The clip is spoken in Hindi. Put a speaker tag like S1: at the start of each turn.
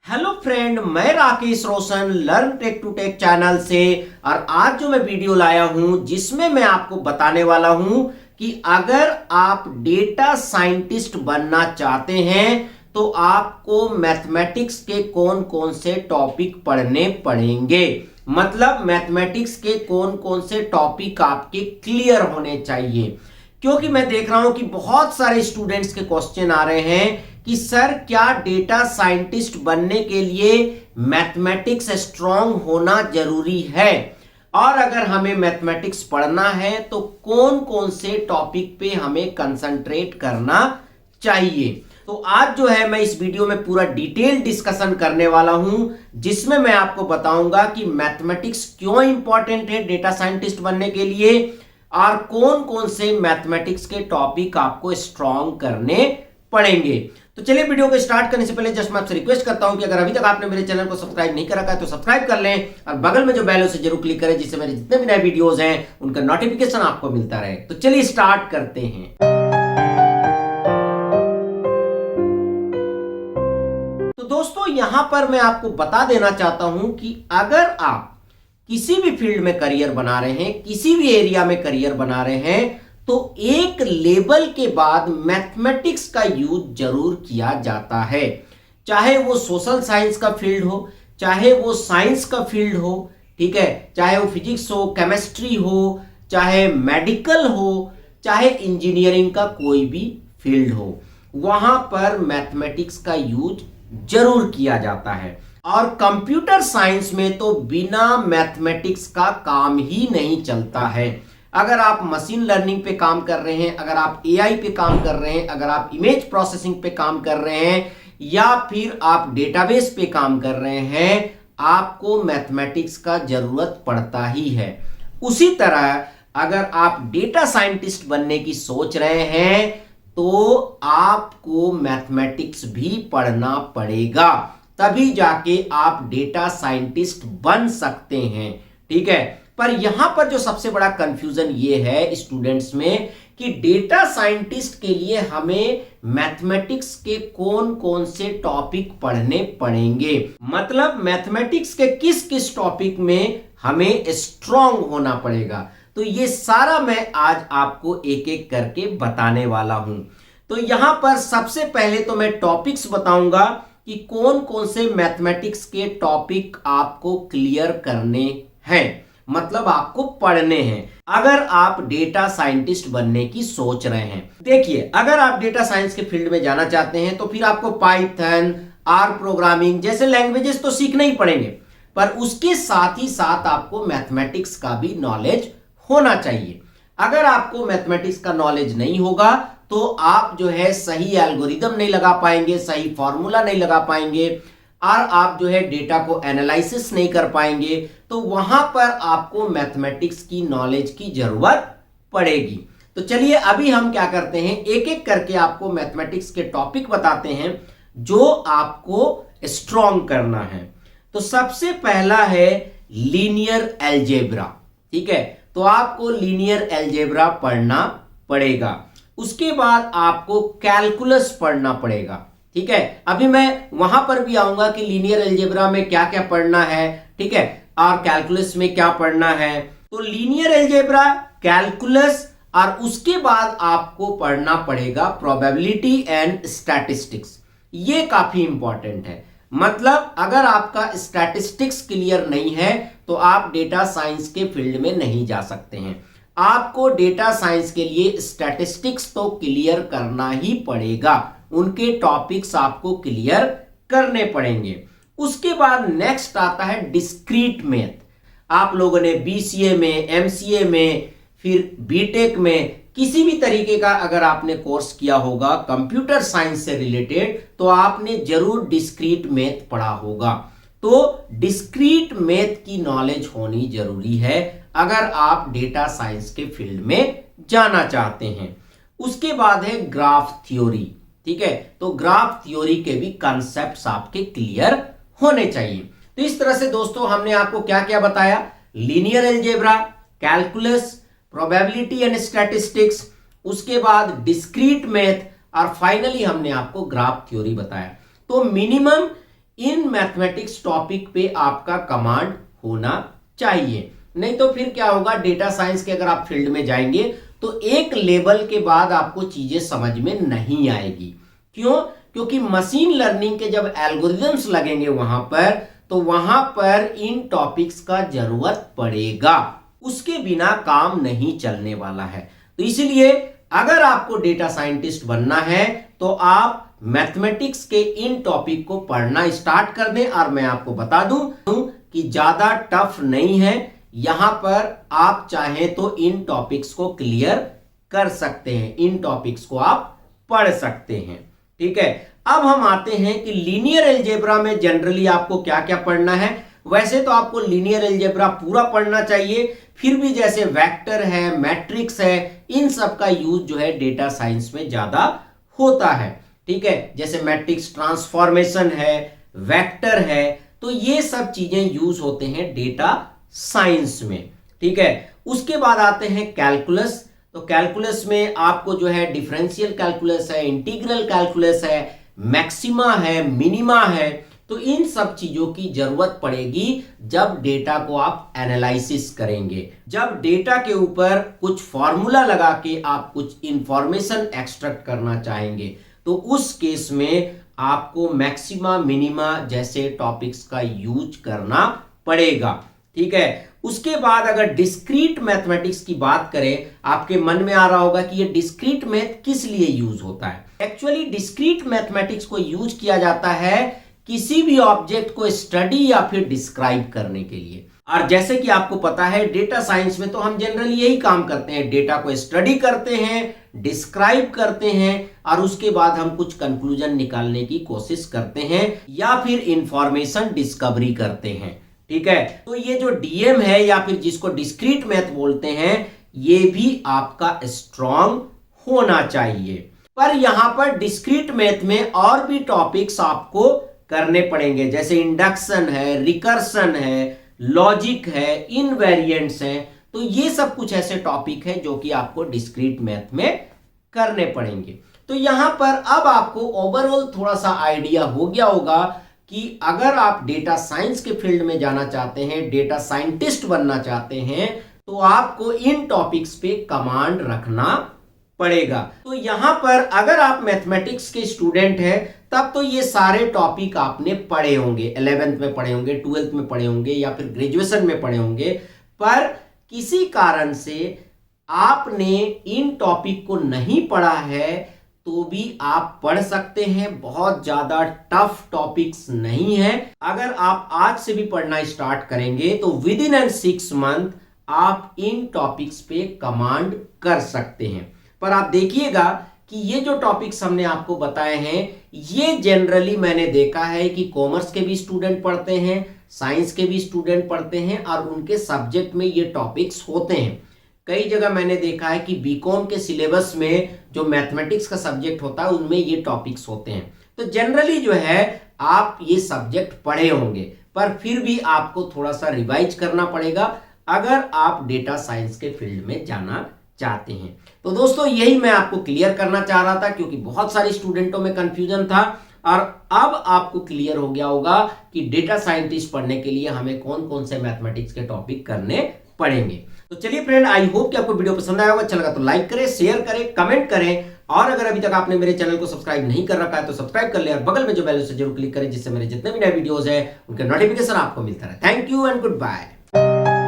S1: हेलो फ्रेंड, मैं Rakesh Roshan learn tech to tech channel से। और आज जो मैं वीडियो लाया हूं जिसमें मैं आपको बताने वाला हूं कि अगर आप डेटा साइंटिस्ट बनना चाहते हैं तो आपको मैथमेटिक्स के कौन कौन से टॉपिक पढ़ने पड़ेंगे। मतलब मैथमेटिक्स के कौन कौन से टॉपिक आपके क्लियर होने चाहिए, क्योंकि मैं देख रहा हूं कि बहुत सारे स्टूडेंट्स के क्वेश्चन आ रहे हैं कि सर क्या डेटा साइंटिस्ट बनने के लिए मैथमेटिक्स स्ट्रांग होना जरूरी है, और अगर हमें मैथमेटिक्स पढ़ना है तो कौन कौन से टॉपिक पे हमें कंसंट्रेट करना चाहिए। तो आज जो है मैं इस वीडियो में पूरा डिटेल डिस्कशन करने वाला हूं जिसमें मैं आपको बताऊंगा कि मैथमेटिक्स क्यों इंपॉर्टेंट है डेटा साइंटिस्ट बनने के लिए और कौन कौन से मैथमेटिक्स के टॉपिक आपको स्ट्रांग करने पड़ेंगे। तो चलिए वीडियो को स्टार्ट करने से पहले जस्ट मैं आपसे रिक्वेस्ट करता हूं कि अगर अभी तक आपने मेरे चैनल को सब्सक्राइब नहीं कर रखा है तो सब्सक्राइब कर लें और बगल में जो बेल है उसे जरूर क्लिक करें जिससे मेरे जितने भी नए वीडियोस हैं उनका नोटिफिकेशन आपको मिलता रहे। तो चलिए स्टार्ट करते हैं। तो दोस्तों यहां पर मैं आपको बता देना चाहता हूं कि अगर आप किसी भी फील्ड में करियर बना रहे हैं, किसी भी एरिया में करियर बना रहे हैं, तो एक लेवल के बाद मैथमेटिक्स का यूज जरूर किया जाता है। चाहे वो सोशल साइंस का फील्ड हो, चाहे वो साइंस का फील्ड हो, ठीक है, चाहे वो फिजिक्स हो, केमिस्ट्री हो, चाहे मेडिकल हो, चाहे इंजीनियरिंग का कोई भी फील्ड हो, वहां पर मैथमेटिक्स का यूज जरूर किया जाता है। और कंप्यूटर साइंस में तो बिना मैथमेटिक्स का काम ही नहीं चलता है। अगर आप मशीन लर्निंग पे काम कर रहे हैं, अगर आप एआई पे काम कर रहे हैं, अगर आप इमेज प्रोसेसिंग पे काम कर रहे हैं या फिर आप डेटाबेस पे काम कर रहे हैं, आपको मैथमेटिक्स का जरूरत पड़ता ही है। उसी तरह अगर आप डेटा साइंटिस्ट बनने की सोच रहे हैं तो आपको मैथमेटिक्स भी पढ़ना पड़ेगा, तभी जाके आप डेटा साइंटिस्ट बन सकते हैं। ठीक है, पर यहां पर जो सबसे बड़ा कंफ्यूजन ये है स्टूडेंट्स में कि डेटा साइंटिस्ट के लिए हमें मैथमेटिक्स के कौन कौन से टॉपिक पढ़ने पड़ेंगे। मतलब मैथमेटिक्स के किस किस टॉपिक में हमें स्ट्रांग होना पड़ेगा। तो ये सारा मैं आज आपको एक एक करके बताने वाला हूं। तो यहां पर सबसे पहले तो मैं टॉपिक्स बताऊंगा कि कौन कौन से मैथमेटिक्स के टॉपिक आपको क्लियर करने हैं, मतलब आपको पढ़ने हैं अगर आप डेटा साइंटिस्ट बनने की सोच रहे हैं। देखिए, अगर आप डेटा साइंस के फील्ड में जाना चाहते हैं तो फिर आपको पाइथन, आर प्रोग्रामिंग जैसे लैंग्वेजेस तो सीखने ही पड़ेंगे, पर उसके साथ ही साथ आपको मैथमेटिक्स का भी नॉलेज होना चाहिए। अगर आपको मैथमेटिक्स का नॉलेज नहीं होगा तो आप जो है सही एल्गोरिदम नहीं लगा पाएंगे, सही फॉर्मूला नहीं लगा पाएंगे और आप जो है डेटा को एनालिसिस नहीं कर पाएंगे। तो वहां पर आपको मैथमेटिक्स की नॉलेज की जरूरत पड़ेगी। तो चलिए अभी हम क्या करते हैं, एक एक करके आपको मैथमेटिक्स के टॉपिक बताते हैं जो आपको स्ट्रॉन्ग करना है। तो सबसे पहला है लीनियर अलजेब्रा। ठीक है, तो आपको लीनियर अलजेब्रा पढ़ना पड़ेगा। उसके बाद आपको कैलकुलस पढ़ना पड़ेगा। ठीक है, अभी मैं वहां पर भी आऊंगा कि लीनियर अलजेब्रा में क्या क्या पढ़ना है, ठीक है, और कैलकुलस में क्या पढ़ना है। तो लीनियर अलजेब्रा, कैलकुलस और उसके बाद आपको पढ़ना पड़ेगा प्रोबेबिलिटी एंड स्टैटिस्टिक्स। ये काफी इंपॉर्टेंट है। मतलब अगर आपका स्टैटिस्टिक्स क्लियर नहीं है तो आप डेटा साइंस के फील्ड में नहीं जा सकते हैं। आपको डेटा साइंस के लिए स्टैटिस्टिक्स तो क्लियर करना ही पड़ेगा, उनके टॉपिक्स आपको क्लियर करने पड़ेंगे। उसके बाद नेक्स्ट आता है डिस्क्रीट मैथ। आप लोगों ने बीसीए में, एमसीए में, फिर बीटेक में किसी भी तरीके का अगर आपने कोर्स किया होगा कंप्यूटर साइंस से रिलेटेड तो आपने जरूर डिस्क्रीट मैथ पढ़ा होगा। तो डिस्क्रीट मैथ की नॉलेज होनी जरूरी है अगर आप डेटा साइंस के फील्ड में जाना चाहते हैं। उसके बाद है ग्राफ थ्योरी। ठीक है, तो ग्राफ थ्योरी के भी कॉन्सेप्ट्स आपके क्लियर होने चाहिए। तो इस तरह से दोस्तों हमने आपको क्या क्या बताया, linear algebra, calculus, probability and statistics, उसके बाद डिस्क्रीट मैथ और फाइनली हमने आपको ग्राफ थ्योरी बताया। तो मिनिमम इन मैथमेटिक्स टॉपिक पे आपका कमांड होना चाहिए। नहीं तो फिर क्या होगा, डेटा साइंस के अगर आप फील्ड में जाएंगे तो एक लेवल के बाद आपको चीजें समझ में नहीं आएगी। क्यों? क्योंकि मशीन लर्निंग के जब एल्गोरिथम्स लगेंगे वहां पर, तो वहां पर इन टॉपिक्स का जरूरत पड़ेगा, उसके बिना काम नहीं चलने वाला है। तो इसलिए अगर आपको डेटा साइंटिस्ट बनना है तो आप मैथमेटिक्स के इन टॉपिक को पढ़ना स्टार्ट कर दें। और मैं आपको बता दूं कि ज्यादा टफ नहीं है, यहां पर आप चाहें तो इन टॉपिक्स को क्लियर कर सकते हैं, इन टॉपिक्स को आप पढ़ सकते हैं। ठीक है, अब हम आते हैं कि लीनियर अलजेब्रा में जनरली आपको क्या क्या पढ़ना है। वैसे तो आपको लीनियर अलजेब्रा पूरा पढ़ना चाहिए, फिर भी जैसे वेक्टर है, मैट्रिक्स है, इन सब का यूज जो है डेटा साइंस में ज्यादा होता है। ठीक है, जैसे मैट्रिक्स ट्रांसफॉर्मेशन है, वेक्टर है, तो ये सब चीजें यूज होते हैं डेटा साइंस में। ठीक है, उसके बाद आते हैं कैलकुलस। तो कैलकुलस में आपको जो है डिफरेंशियल कैलकुलस है, इंटीग्रल कैलकुलस है, मैक्सिमा है, मिनिमा है, तो इन सब चीजों की जरूरत पड़ेगी जब डेटा को आप एनालिसिस करेंगे, जब डेटा के ऊपर कुछ फॉर्मूला लगा के आप कुछ इंफॉर्मेशन एक्सट्रैक्ट करना चाहेंगे, तो उस केस में आपको मैक्सिमा, मिनिमा जैसे टॉपिक्स का यूज करना पड़ेगा। ठीक है, उसके बाद अगर डिस्क्रीट मैथमेटिक्स की बात करें, आपके मन में आ रहा होगा कि ये डिस्क्रीट मैथ किस लिए यूज होता है। एक्चुअली डिस्क्रीट मैथमेटिक्स को यूज किया जाता है किसी भी ऑब्जेक्ट को स्टडी या फिर डिस्क्राइब करने के लिए। और जैसे कि आपको पता है डेटा साइंस में तो हम जनरली यही काम करते हैं, डेटा को स्टडी करते हैं, डिस्क्राइब करते हैं और उसके बाद हम कुछ कंक्लूजन निकालने की कोशिश करते हैं या फिर इंफॉर्मेशन डिस्कवरी करते हैं। ठीक है, तो ये जो डीएम है या फिर जिसको डिस्क्रीट मैथ बोलते हैं, ये भी आपका स्ट्रांग होना चाहिए। पर यहां पर डिस्क्रीट मैथ में और भी टॉपिक्स आपको करने पड़ेंगे, जैसे इंडक्शन है, रिकर्सन है, लॉजिक है, इनवेरिएंट्स हैं। तो ये सब कुछ ऐसे टॉपिक है जो कि आपको डिस्क्रीट मैथ में करने पड़ेंगे। तो यहां पर अब आपको ओवरऑल थोड़ा सा आइडिया हो गया होगा कि अगर आप डेटा साइंस के फील्ड में जाना चाहते हैं, डेटा साइंटिस्ट बनना चाहते हैं, तो आपको इन टॉपिक्स पे कमांड रखना पड़ेगा। तो यहां पर अगर आप मैथमेटिक्स के स्टूडेंट हैं तब तो ये सारे टॉपिक आपने पढ़े होंगे, 11th में पढ़े होंगे, 12th में पढ़े होंगे या फिर ग्रेजुएशन में पढ़े होंगे। पर किसी कारण से आपने इन टॉपिक को नहीं पढ़ा है तो भी आप पढ़ सकते हैं, बहुत ज्यादा टफ टॉपिक्स नहीं है। अगर आप आज से भी पढ़ना स्टार्ट करेंगे तो विद इन 6 मंथ आप इन टॉपिक्स पे कमांड कर सकते हैं। पर आप देखिएगा कि ये जो टॉपिक्स हमने आपको बताए हैं, ये जनरली मैंने देखा है कि कॉमर्स के भी स्टूडेंट पढ़ते हैं, साइंस के भी स्टूडेंट पढ़ते हैं और उनके सब्जेक्ट में ये टॉपिक्स होते हैं। कई जगह मैंने देखा है कि बीकॉम के सिलेबस में जो मैथमेटिक्स का सब्जेक्ट होता है उनमें ये टॉपिक्स होते हैं। तो जनरली जो है आप ये सब्जेक्ट पढ़े होंगे, पर फिर भी आपको थोड़ा सा रिवाइज करना पड़ेगा अगर आप डेटा साइंस के फील्ड में जाना चाहते हैं। तो दोस्तों यही मैं आपको क्लियर करना चाह रहा था, क्योंकि बहुत सारे स्टूडेंटों में कंफ्यूजन था और अब आपको क्लियर हो गया होगा कि डेटा साइंटिस्ट पढ़ने के लिए हमें कौन कौन से मैथमेटिक्स के टॉपिक करने पड़ेंगे। तो चलिए फ्रेंड, आई होप कि आपको वीडियो पसंद आया होगा। अच्छा लगा तो लाइक करें, शेयर करें, कमेंट करें और अगर अभी तक आपने मेरे चैनल को सब्सक्राइब नहीं कर रखा है तो सब्सक्राइब कर ले और बगल में जो बेल से जरूर क्लिक करें, जिससे मेरे जितने भी नए वीडियोस हैं उनके नोटिफिकेशन आपको मिलता रहे। Thank you and good bye.